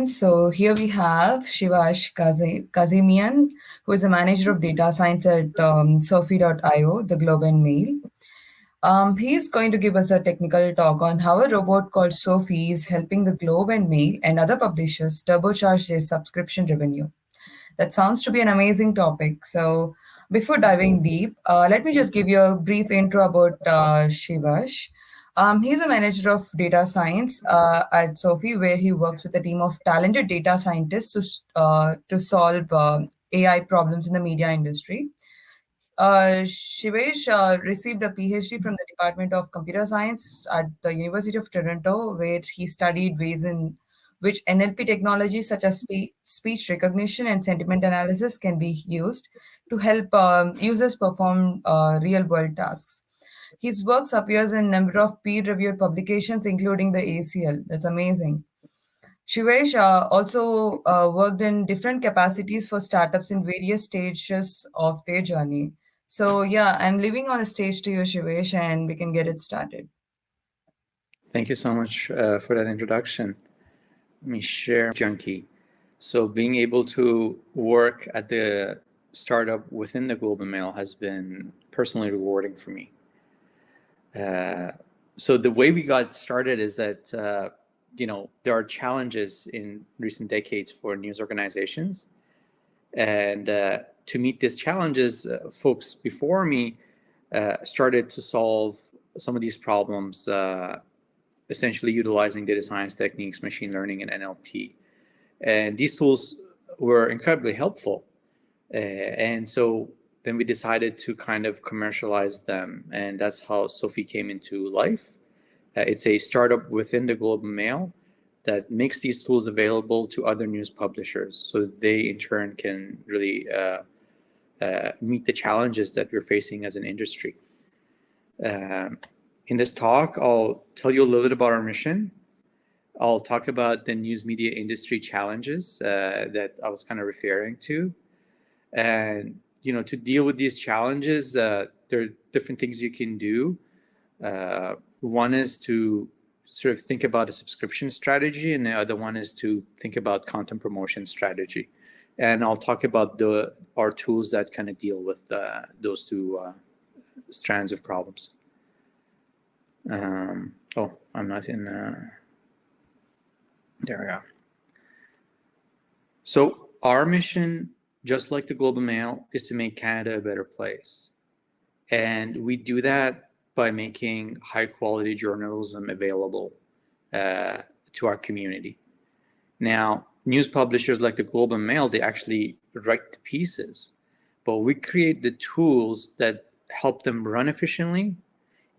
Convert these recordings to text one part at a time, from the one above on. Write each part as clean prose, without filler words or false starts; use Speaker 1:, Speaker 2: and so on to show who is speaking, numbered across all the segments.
Speaker 1: So here we have Siavash Kazemian, who is a manager of data science at Sophi.io, the Globe and Mail. He's going to give us a technical talk on how a robot called Sophi is helping the Globe and Mail and other publishers turbocharge their subscription revenue. That sounds to be an amazing topic. So before diving deep, let me just give you a brief intro about Shivash. He's a manager of data science at Sophi, where he works with a team of talented data scientists to solve AI problems in the media industry. Shivesh received a PhD from the Department of Computer Science at the University of Toronto, where he studied ways in which NLP technologies such as speech recognition and sentiment analysis can be used to help users perform real-world tasks. His works appears in a number of peer-reviewed publications, including the ACL. That's amazing. Shivesh also worked in different capacities for startups in various stages of their journey. So, yeah, I'm leaving on the stage to you, Shivesh, and we can get it started.
Speaker 2: Thank you so much for that introduction. Let me share Junkie. So being able to work at the startup within the Globe and Mail has been personally rewarding for me. So the way we got started is that there are challenges in recent decades for news organizations, and to meet these challenges, folks before me started to solve some of these problems, essentially utilizing data science techniques, machine learning, and NLP. And these tools were incredibly helpful. And so then we decided to kind of commercialize them. And that's how Sophi came into life. It's a startup within the Globe and Mail that makes these tools available to other news publishers so that they in turn can really meet the challenges that we're facing as an industry. In this talk, I'll tell you a little bit about our mission. I'll talk about the news media industry challenges that I was kind of referring to. And, to deal with these challenges, there are different things you can do. One is to sort of think about a subscription strategy, and the other one is to think about content promotion strategy. And I'll talk about our tools that kind of deal with those two strands of problems. I'm not in... there we are. So our mission, just like the Globe and Mail, is to make Canada a better place. And we do that by making high-quality journalism available to our community. Now, news publishers like the Globe and Mail, they actually write the pieces, but we create the tools that help them run efficiently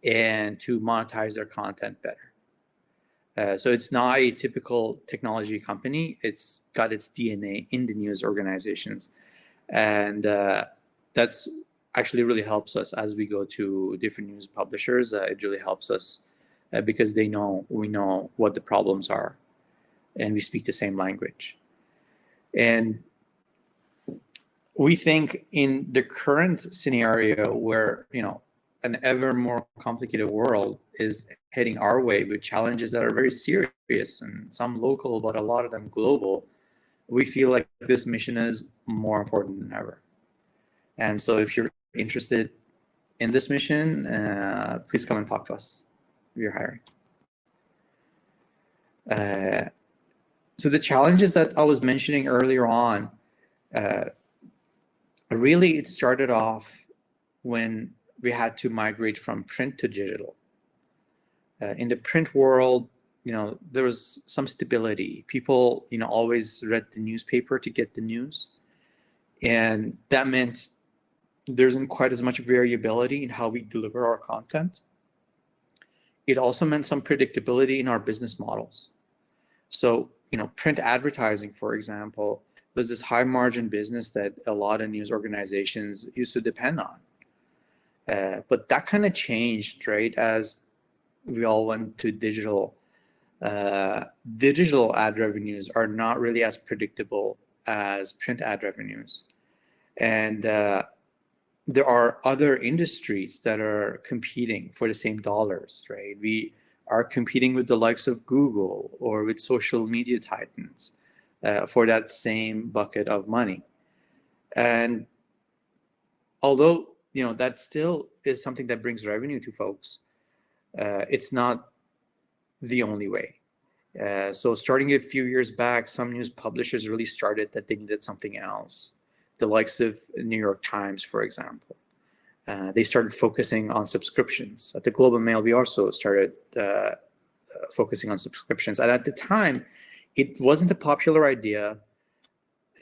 Speaker 2: and to monetize their content better. So it's not a typical technology company. It's got its DNA in the news organizations. And that's actually really helps us as we go to different news publishers. It really helps us because we know what the problems are, and we speak the same language. And we think in the current scenario where, an ever more complicated world is heading our way with challenges that are very serious and some local, but a lot of them global, we feel like this mission is more important than ever. And so if you're interested in this mission, please come and talk to us. We're hiring. So the challenges that I was mentioning earlier on, really it started off when we had to migrate from print to digital. In the print world, there was some stability. People, always read the newspaper to get the news. And that meant there isn't quite as much variability in how we deliver our content. It also meant some predictability in our business models. So, print advertising, for example, was this high margin business that a lot of news organizations used to depend on. But that kind of changed, right, as we all went to digital. Digital ad revenues are not really as predictable as print ad revenues. And there are other industries that are competing for the same dollars, right? We are competing with the likes of Google or with social media titans. for that same bucket of money. And although that still is something that brings revenue to folks, it's not the only way. So starting a few years back, some news publishers really started that they needed something else. The likes of New York Times, for example. They started focusing on subscriptions. At the Globe and Mail, we also started focusing on subscriptions. And at the time, it wasn't a popular idea,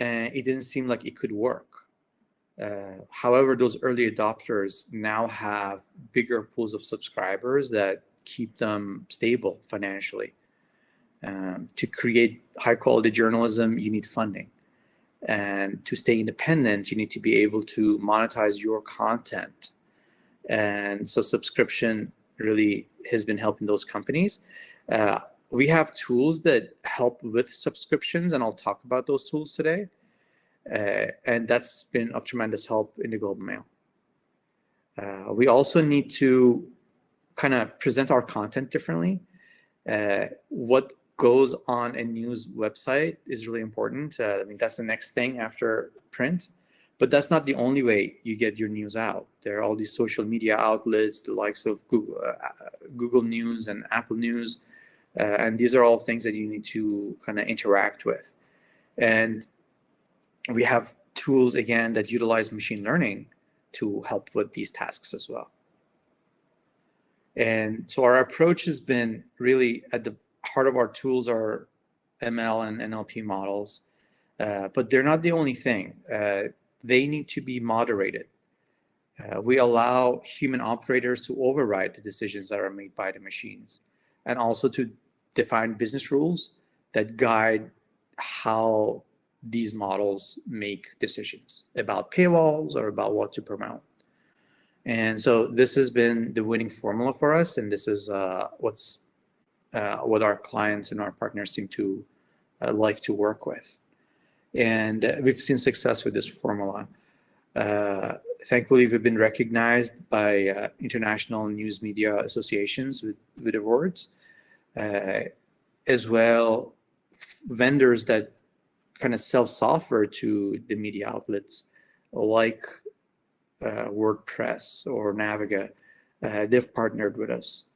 Speaker 2: and it didn't seem like it could work. However, those early adopters now have bigger pools of subscribers that keep them stable financially. To create high quality journalism, you need funding. And to stay independent, you need to be able to monetize your content. And so subscription really has been helping those companies. We have tools that help with subscriptions, and I'll talk about those tools today. And that's been of tremendous help in the Globe and Mail. We also need to kind of present our content differently. What goes on a news website is really important. I mean, that's the next thing after print, but that's not the only way you get your news out. There are all these social media outlets, the likes of Google News and Apple News, and these are all things that you need to kind of interact with. And we have tools, again, that utilize machine learning to help with these tasks as well. And so our approach has been really at the heart of our tools are ML and NLP models, but they're not the only thing. They need to be moderated. We allow human operators to override the decisions that are made by the machines, and also to define business rules that guide how these models make decisions about paywalls or about what to promote. And so this has been the winning formula for us, and this is what our clients and our partners seem to like to work with. And we've seen success with this formula. Thankfully, we've been recognized by international news media associations with awards, as well vendors that kind of sell software to the media outlets like WordPress or Naviga. They've partnered with us.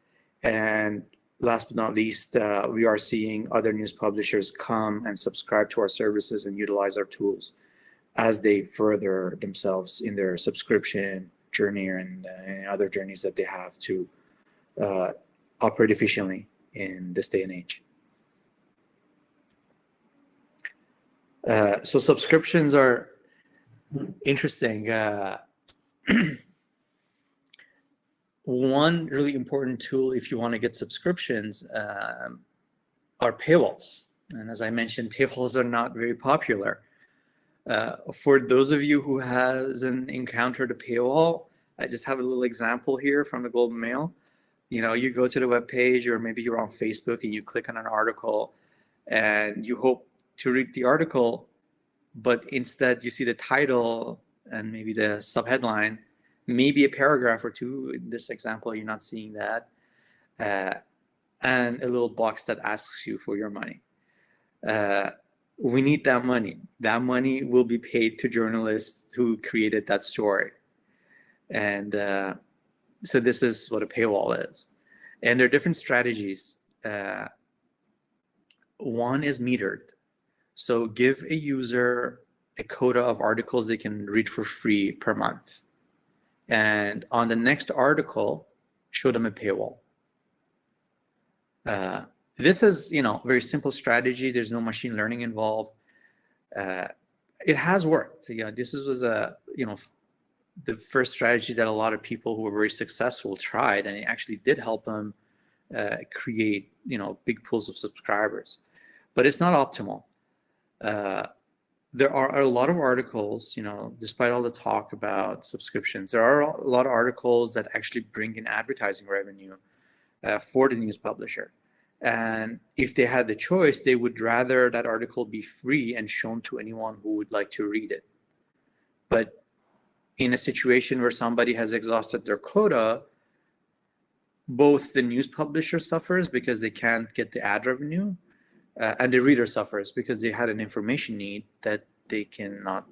Speaker 2: And last but not least, we are seeing other news publishers come and subscribe to our services and utilize our tools as they further themselves in their subscription journey and other journeys that they have to operate efficiently in this day and age. So subscriptions are interesting. One really important tool if you want to get subscriptions are paywalls. And as I mentioned, paywalls are not very popular. For those of you who hasn't encountered a paywall, I just have a little example here from the Globe and Mail. You go to the web page, or maybe you're on Facebook and you click on an article and you hope to read the article, but instead you see the title and maybe the subheadline, maybe a paragraph or two. In this example, you're not seeing that, and a little box that asks you for your money. We need that money. That money will be paid to journalists who created that story. And so this is what a paywall is. And there are different strategies. One is metered. So give a user a quota of articles they can read for free per month. And on the next article, show them a paywall. This is, very simple strategy. There's no machine learning involved. It has worked. This was the first strategy that a lot of people who were very successful tried, and it actually did help them create, big pools of subscribers. But it's not optimal. There are a lot of articles, despite all the talk about subscriptions, there are a lot of articles that actually bring in advertising revenue for the news publisher. And if they had the choice, they would rather that article be free and shown to anyone who would like to read it. But in a situation where somebody has exhausted their quota, both the news publisher suffers because they can't get the ad revenue, and the reader suffers because they had an information need that they cannot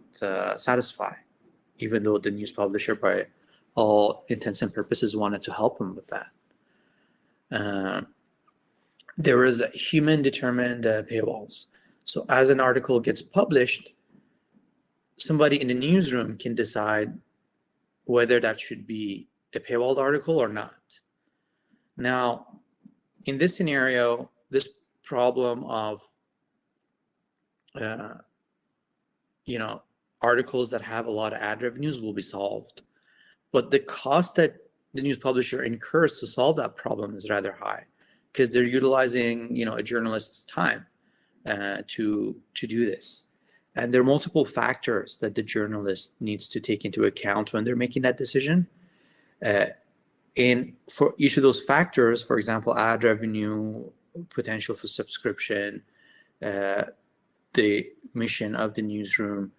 Speaker 2: satisfy, even though the news publisher, by all intents and purposes, wanted to help them with that. There is human-determined paywalls. So as an article gets published, somebody in the newsroom can decide whether that should be a paywalled article or not. Now, in this scenario, this problem of articles that have a lot of ad revenues will be solved, but the cost that the news publisher incurs to solve that problem is rather high, because they're utilizing a journalist's time to do this, and there are multiple factors that the journalist needs to take into account when they're making that decision. And for each of those factors, for example, ad revenue, potential for subscription, the mission of the newsroom,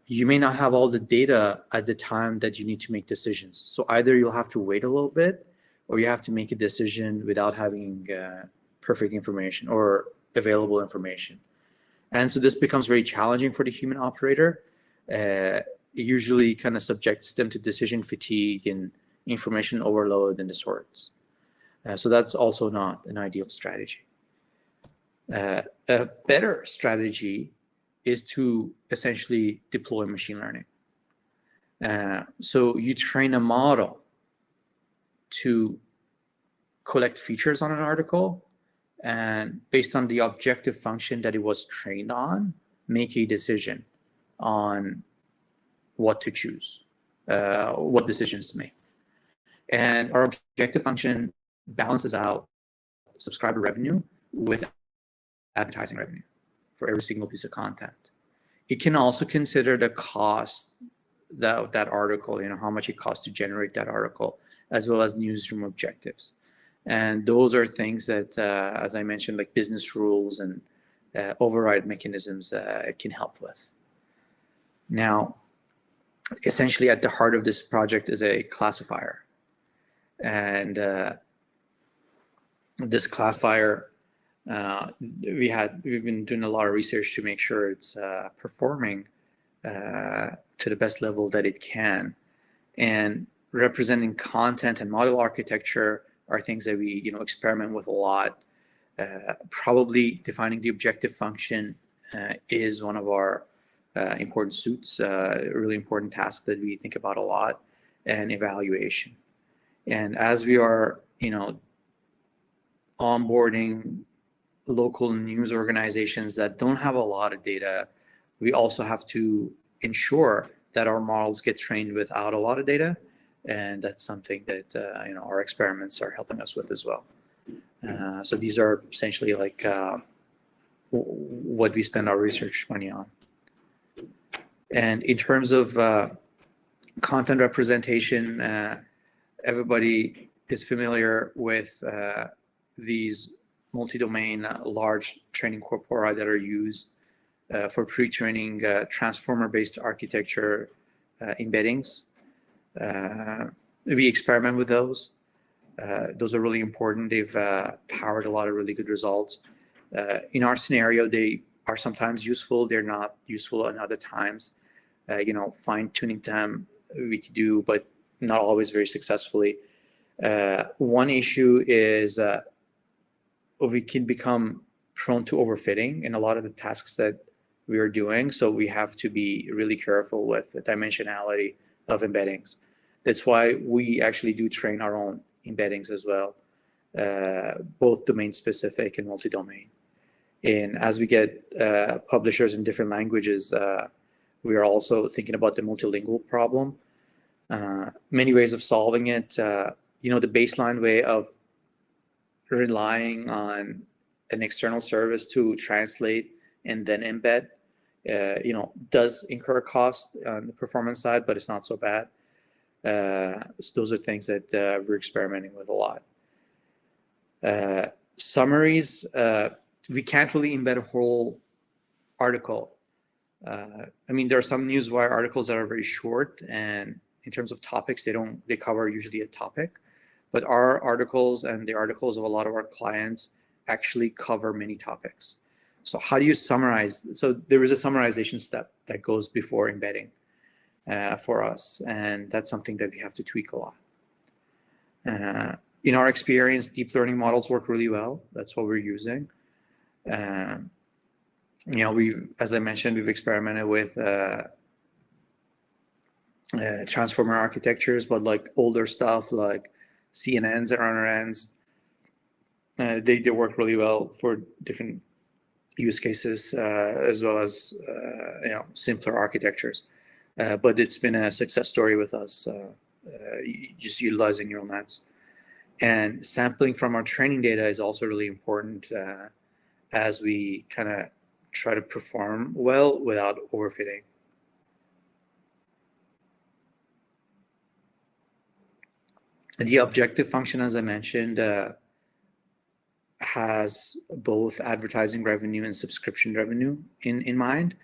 Speaker 2: you may not have all the data at the time that you need to make decisions. So either you'll have to wait a little bit, or you have to make a decision without having perfect information or available information. And so this becomes very challenging for the human operator. It usually kind of subjects them to decision fatigue and information overload and the sorts. So that's also not an ideal strategy. A better strategy is to essentially deploy machine learning. So you train a model to collect features on an article, and based on the objective function that it was trained on, make a decision on what to choose, what decisions to make. And our objective function balances out subscriber revenue with advertising revenue for every single piece of content. It can also consider the cost of that article, how much it costs to generate that article, as well as newsroom objectives. And those are things that, as I mentioned, like business rules and override mechanisms can help with. Now, essentially at the heart of this project is a classifier. And this classifier, we've been doing a lot of research to make sure it's performing to the best level that it can. And representing content and model architecture are things that we experiment with a lot. Probably defining the objective function is one of our important suits, a really important task that we think about a lot, and evaluation. And as we are, onboarding local news organizations that don't have a lot of data, we also have to ensure that our models get trained without a lot of data. And that's something that, our experiments are helping us with as well. So these are essentially like what we spend our research money on. And in terms of content representation, everybody is familiar with these multi-domain large training corpora that are used for pre-training transformer-based architecture embeddings. We experiment with those. Those are really important. They've powered a lot of really good results. In our scenario, they are sometimes useful. They're not useful at other times. Fine-tuning them we could do, but not always very successfully. One issue is we can become prone to overfitting in a lot of the tasks that we are doing. So we have to be really careful with the dimensionality of embeddings. That's why we actually do train our own embeddings as well, both domain-specific and multi-domain. And as we get publishers in different languages, we are also thinking about the multilingual problem. Many ways of solving it. The baseline way of relying on an external service to translate and then embed, does incur cost on the performance side, but it's not so bad. So those are things that we're experimenting with a lot. Summaries, we can't really embed a whole article. There are some newswire articles that are very short, and in terms of topics, they cover usually a topic. But our articles and the articles of a lot of our clients actually cover many topics. So how do you summarize? So there is a summarization step that goes before embedding for us, and that's something that we have to tweak a lot. In our experience, deep learning models work really well. That's what we're using. As I mentioned, we've experimented with transformer architectures, but like older stuff like CNNs and RNNs, they work really well for different use cases, as well as simpler architectures. But it's been a success story with us, just utilizing neural nets. And sampling from our training data is also really important as we kind of try to perform well without overfitting. The objective function, as I mentioned, has both advertising revenue and subscription revenue in mind.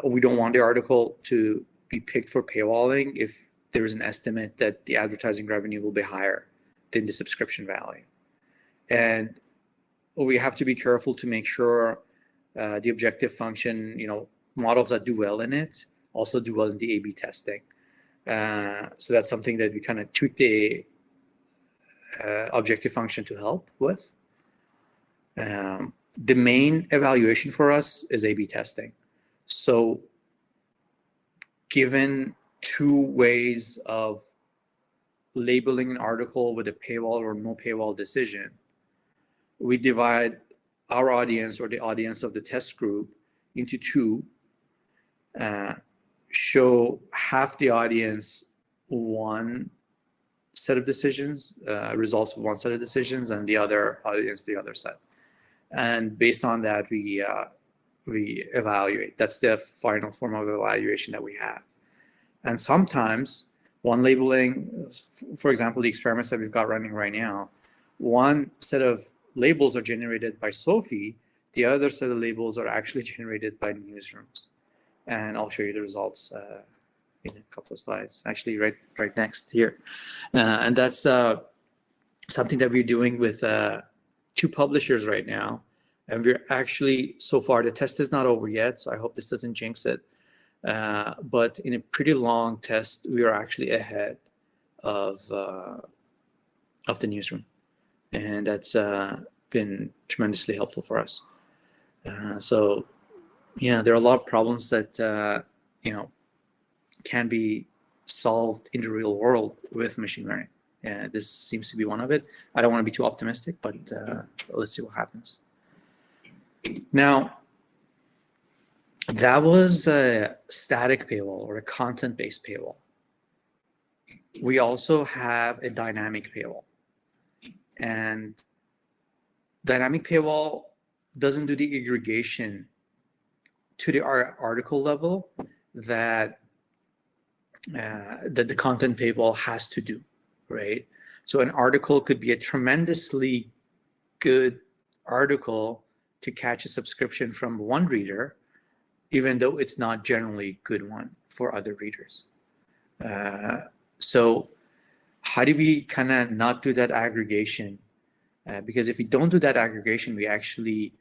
Speaker 2: We don't want the article to be picked for paywalling if there is an estimate that the advertising revenue will be higher than the subscription value. And we have to be careful to make sure the objective function, models that do well in it also do well in the A/B testing. So that's something that we kind of tweak the objective function to help with. The main evaluation for us is A/B testing. So given two ways of labeling an article with a paywall or no paywall decision, we divide our audience, or the audience of the test group, into two. Show half the audience one set of decisions, results of one set of decisions, and the other audience the other set. And based on that, we evaluate. That's the final form of evaluation that we have. And sometimes one labeling, for example, the experiments that we've got running right now, one set of labels are generated by Sophi, the other set of labels are actually generated by newsrooms. And I'll show you the results in a couple of slides, actually right next here. And that's something that we're doing with two publishers right now. And we're actually, so far, the test is not over yet, so I hope this doesn't jinx it. But in a pretty long test, we are actually ahead of the newsroom. And that's been tremendously helpful for us. So, yeah, there are a lot of problems that, can be solved in the real world with machine learning. And this seems to be one of it. I don't want to be too optimistic, but let's see what happens. Now, that was a static paywall or a content-based paywall. We also have a dynamic paywall. And dynamic paywall doesn't do the aggregation to the article level that the content paywall has to do, right? So an article could be a tremendously good article to catch a subscription from one reader, even though it's not generally a good one for other readers. So how do we kind of not do that aggregation? Because if we don't do that aggregation, we actually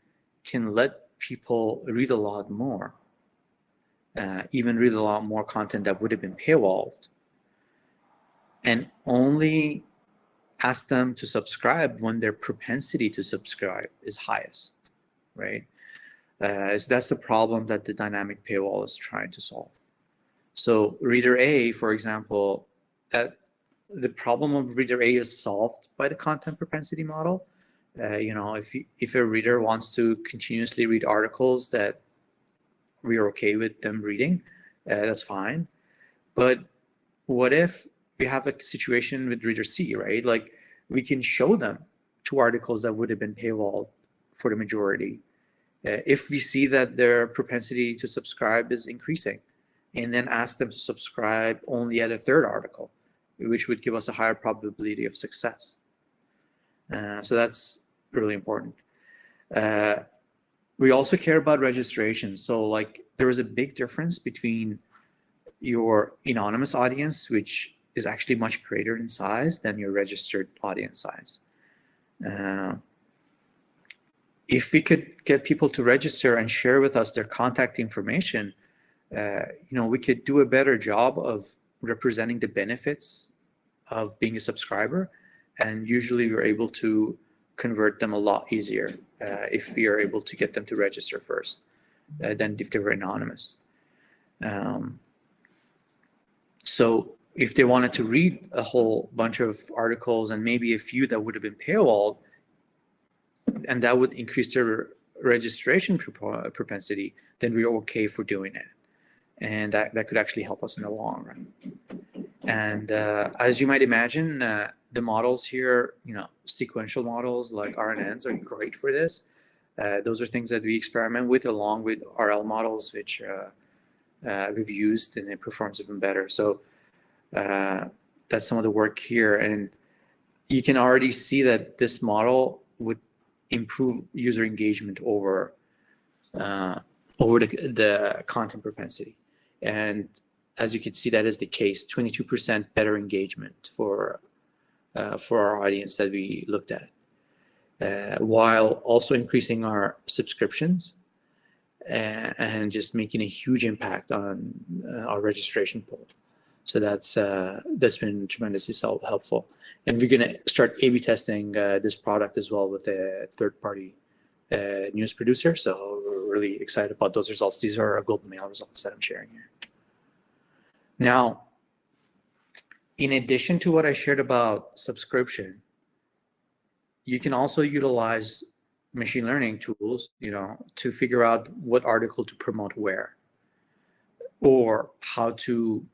Speaker 2: can let people read a lot more, even read a lot more content that would have been paywalled, and only ask them to subscribe when their propensity to subscribe is highest, right? So that's the problem that the dynamic paywall is trying to solve. So reader A, for example, that the problem of reader A is solved by the content propensity model. If a reader wants to continuously read articles that we are okay with them reading, that's fine. But what if we have a situation with reader C, right? Like, we can show them two articles that would have been paywalled for the majority if we see that their propensity to subscribe is increasing, and then ask them to subscribe only at a third article, which would give us a higher probability of success. So that's really important. We also care about registration. So like, there is a big difference between your anonymous audience, which is actually much greater in size than your registered audience size. if we could get people to register and share with us their contact information, we could do a better job of representing the benefits of being a subscriber. And usually we're able to convert them a lot easier if we are able to get them to register first than if they were anonymous. So if they wanted to read a whole bunch of articles and maybe a few that would have been paywalled, and that would increase their registration propensity, then we're okay for doing it. And that could actually help us in the long run. And as you might imagine, the models here, sequential models like RNNs are great for this. Those are things that we experiment with along with RL models, which we've used, and it performs even better. So that's some of the work here. And you can already see that this model would improve user engagement over the content propensity. And as you can see, that is the case. 22% better engagement for our audience that we looked at, while also increasing our subscriptions and just making a huge impact on our registration pool. So that's been tremendously helpful. And we're going to start A/B testing this product as well with a third-party news producer. So we're really excited about those results. These are Global Mail results that I'm sharing here. Now, in addition to what I shared about subscription, you can also utilize machine learning tools, to figure out what article to promote where, or how to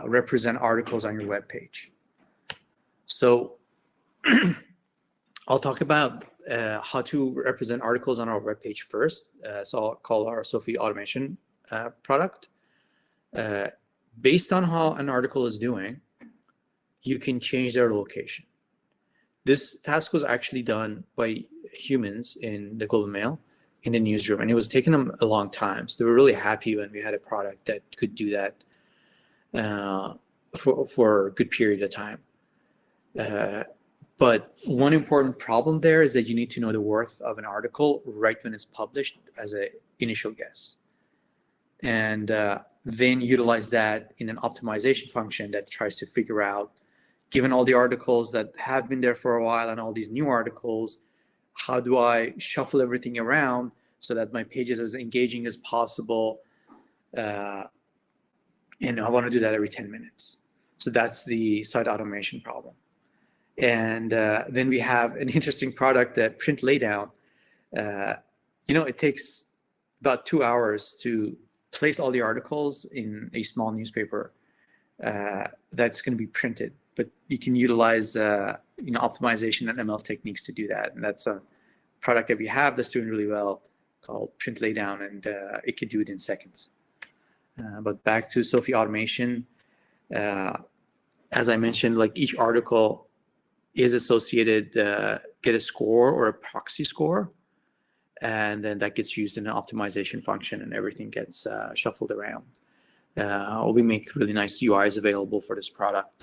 Speaker 2: represent articles on your web page. So I'll talk about how to represent articles on our web page first. So I'll call our Sophi automation product. Based on how an article is doing, you can change their location. This task was actually done by humans in the Global Mail in the newsroom, and it was taking them a long time. So they were really happy when we had a product that could do that for a good period of time. But one important problem there is that you need to know the worth of an article right when it's published as an initial guess. And then utilize that in an optimization function that tries to figure out, given all the articles that have been there for a while and all these new articles, how do I shuffle everything around so that my page is as engaging as possible? And I want to do that every 10 minutes. So that's the site automation problem. And then we have an interesting product, that print laydown. It takes about 2 hours to place all the articles in a small newspaper that's going to be printed. But you can utilize optimization and ML techniques to do that. And that's a product that we have that's doing really well, called Print Laydown, and it could do it in seconds. But back to Sophi automation, as I mentioned, like each article is associated, get a score or a proxy score, and then that gets used in an optimization function, and everything gets shuffled around. We make really nice UIs available for this product.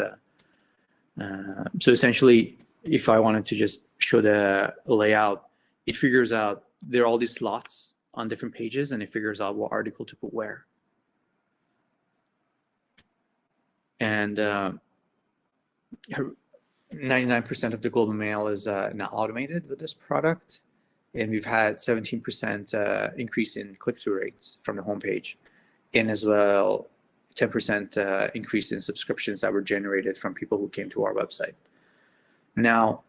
Speaker 2: So essentially, if I wanted to just show the layout, it figures out there are all these slots on different pages, and it figures out what article to put where. And 99% of the Global Mail is now automated with this product. And we've had 17% increase in click-through rates from the homepage, and as well 10% increase in subscriptions that were generated from people who came to our website. Now,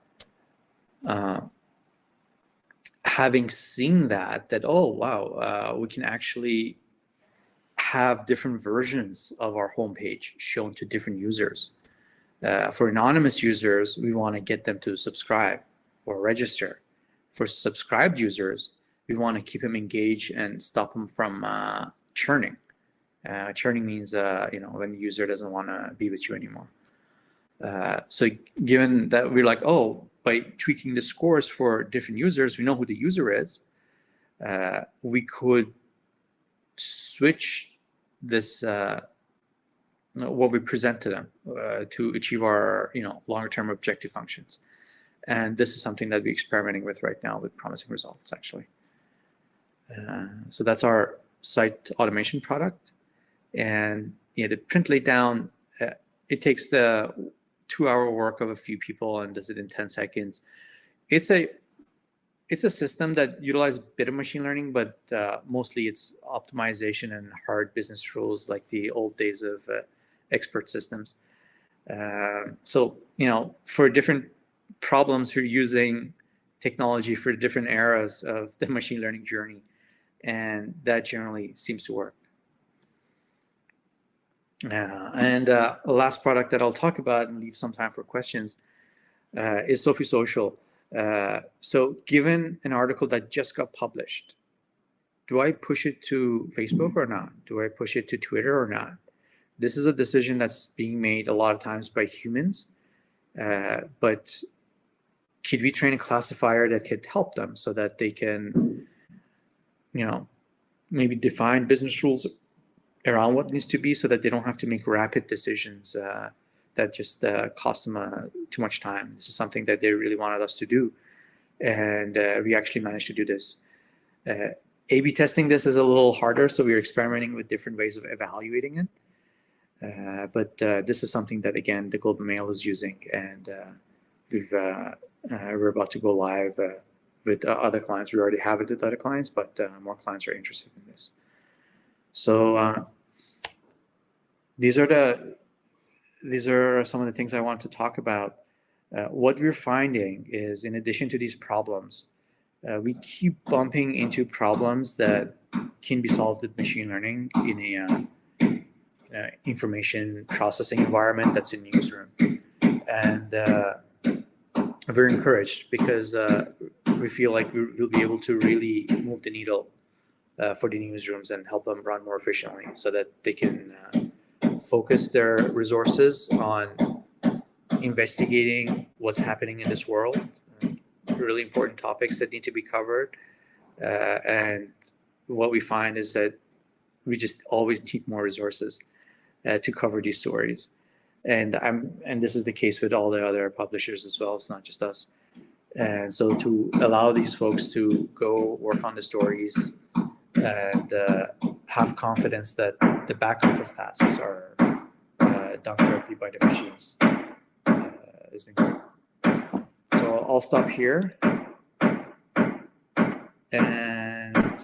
Speaker 2: having seen that, oh wow, we can actually have different versions of our homepage shown to different users. For anonymous users, we want to get them to subscribe or register. For subscribed users, we want to keep them engaged and stop them from churning. Churning means when the user doesn't want to be with you anymore. So given that we're like, by tweaking the scores for different users, we know who the user is, we could switch this what we present to them to achieve our longer term objective functions. And this is something that we're experimenting with right now with promising results, actually. So that's our site automation product. And the print laydown, it takes the 2-hour work of a few people and does it in 10 seconds. It's a system that utilizes a bit of machine learning, but mostly it's optimization and hard business rules like the old days of expert systems. So, for different problems, we're using technology for different eras of the machine learning journey, and that generally seems to work. And the last product that I'll talk about and leave some time for questions is Sophi Social. So given an article that just got published, do I push it to Facebook or not? Do I push it to Twitter or not? This is a decision that's being made a lot of times by humans, but could we train a classifier that could help them so that they can, maybe define business rules around what needs to be so that they don't have to make rapid decisions that just cost them too much time. This is something that they really wanted us to do, and we actually managed to do this. A/B testing this is a little harder, so we're experimenting with different ways of evaluating it. But this is something that, again, the Globe and Mail is using, and we're about to go live with other clients. We already have it with other clients, but more clients are interested in this. So these are some of the things I want to talk about. What we're finding is, in addition to these problems, we keep bumping into problems that can be solved with machine learning in a information processing environment that's a newsroom. And we're encouraged because we feel like we'll be able to really move the needle for the newsrooms and help them run more efficiently so that they can focus their resources on investigating what's happening in this world, really important topics that need to be covered. And what we find is that we just always need more resources to cover these stories. And this is the case with all the other publishers as well. It's not just us. And so to allow these folks to go work on the stories and have confidence that the back office tasks are done correctly by the machines has been great. So I'll stop here. And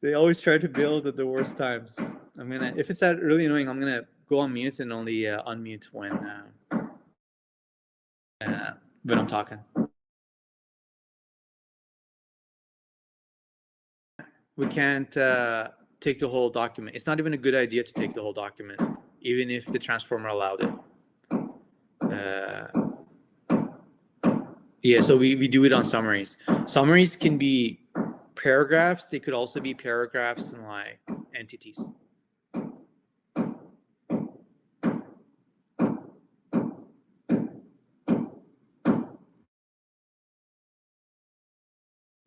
Speaker 2: they always try to build at the worst times. If it's that really annoying, I'm gonna go on mute and only unmute when I'm talking. We can't take the whole document. It's not even a good idea to take the whole document, even if the transformer allowed it. So we do it on summaries. Summaries can be paragraphs. They could also be paragraphs and like entities.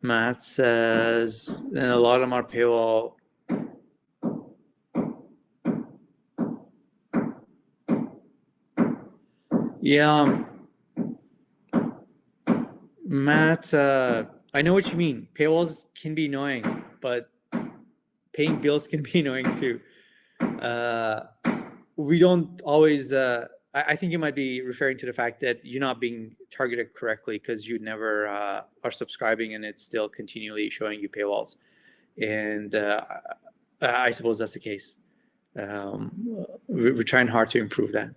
Speaker 2: Matt says, and a lot of them are paywall. Yeah, Matt, I know what you mean. Paywalls can be annoying, but paying bills can be annoying too. We don't always, I think you might be referring to the fact that you're not being targeted correctly because you never are subscribing and it's still continually showing you paywalls. And I suppose that's the case. We're trying hard to improve that.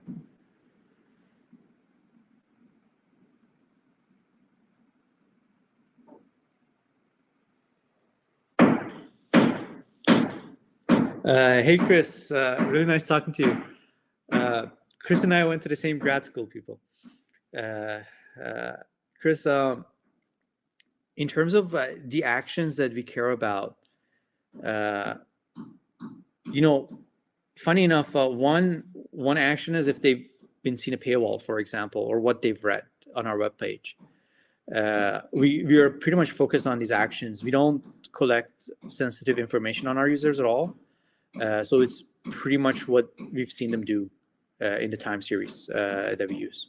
Speaker 2: Hey, Chris, really nice talking to you. Chris and I went to the same grad school, people. Chris, in terms of the actions that we care about, funny enough, one action is if they've been seen a paywall, for example, or what they've read on our webpage. We are pretty much focused on these actions. We don't collect sensitive information on our users at all. So it's pretty much what we've seen them do. in the time series that we use.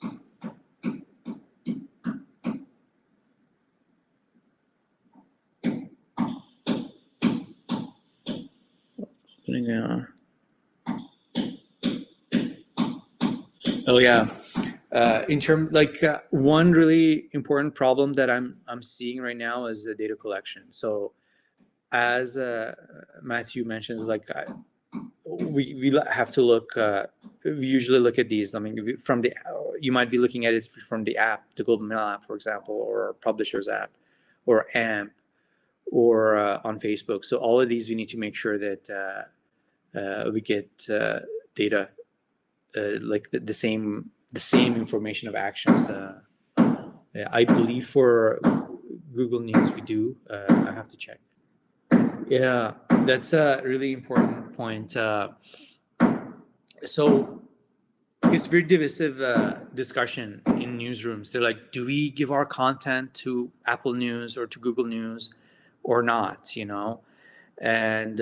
Speaker 2: Oh yeah. In terms, like one really important problem that I'm seeing right now is the data collection. So as Matthew mentions, like we have to look. We usually look at these. I mean, from the you might be looking at it from the app, the Global Mail app, for example, or Publishers app, or AMP, or on Facebook. So all of these, we need to make sure that we get data like the same information of actions. I believe for Google News we do. I have to check. Yeah, that's a really important point. So it's very divisive discussion in newsrooms. They're like, do we give our content to Apple News or to Google News or not? You know, and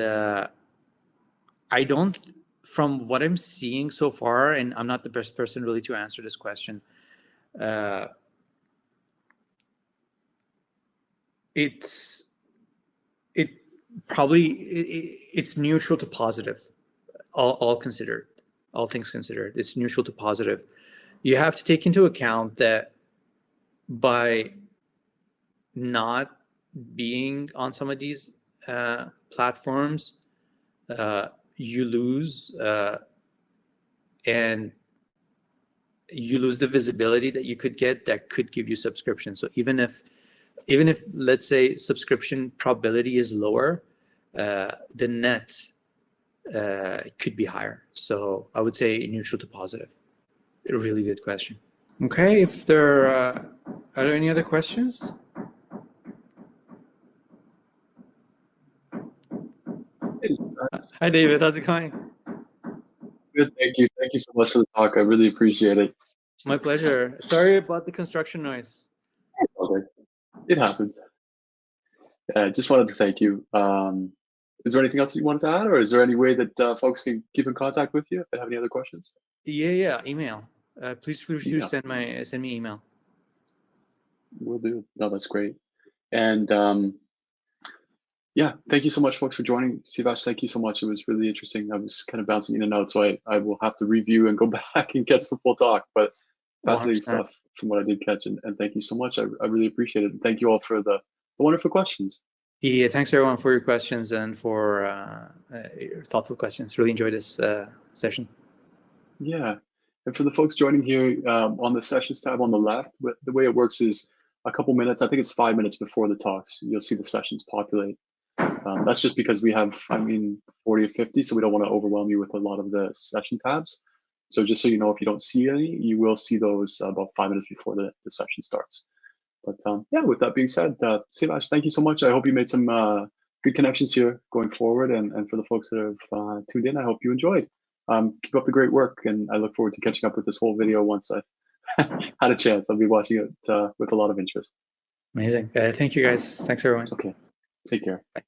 Speaker 2: I don't. From what I'm seeing so far, and I'm not the best person really to answer this question, it's neutral to positive, all considered, all things considered. It's neutral to positive. You have to take into account that by not being on some of these platforms, you lose and you lose the visibility that you could get that could give you subscription. So even if let's say subscription probability is lower, the net could be higher. So I would say neutral to positive. A really good question. Okay, if there are there any other questions? Hi, David. How's it going?
Speaker 3: Good, thank you. Thank you so much for the talk. I really appreciate it.
Speaker 2: My pleasure. Sorry about the construction noise.
Speaker 3: Okay, it happens. I just wanted to thank you. Is there anything else you wanted to add, or is there any way that folks can keep in contact with you if they have any other questions?
Speaker 2: Yeah, email. Please feel free to send me email.
Speaker 3: Will do. No, that's great. And yeah, thank you so much, folks, for joining. Siavash, thank you so much. It was really interesting. I was kind of bouncing in and out, so I will have to review and go back and catch the full talk. But fascinating 100%. Stuff from what I did catch, and thank you so much. I really appreciate it. And thank you all for the wonderful questions.
Speaker 2: Yeah, thanks everyone for your questions and for your thoughtful questions. Really enjoyed this session.
Speaker 3: Yeah, and for the folks joining here on the sessions tab on the left, the way it works is a couple minutes, I think it's 5 minutes before the talks, you'll see the sessions populate. That's just because we have, 40 or 50, so we don't want to overwhelm you with a lot of the session tabs. So just so you know, if you don't see any, you will see those about 5 minutes before the session starts. But yeah, with that being said, Siavash, thank you so much. I hope you made some good connections here going forward. And for the folks that have tuned in, I hope you enjoyed. Keep up the great work. And I look forward to catching up with this whole video once I had a chance. I'll be watching it with a lot of interest.
Speaker 2: Amazing. Thank you, guys. Thanks, everyone.
Speaker 3: Okay. Take care.
Speaker 2: Bye.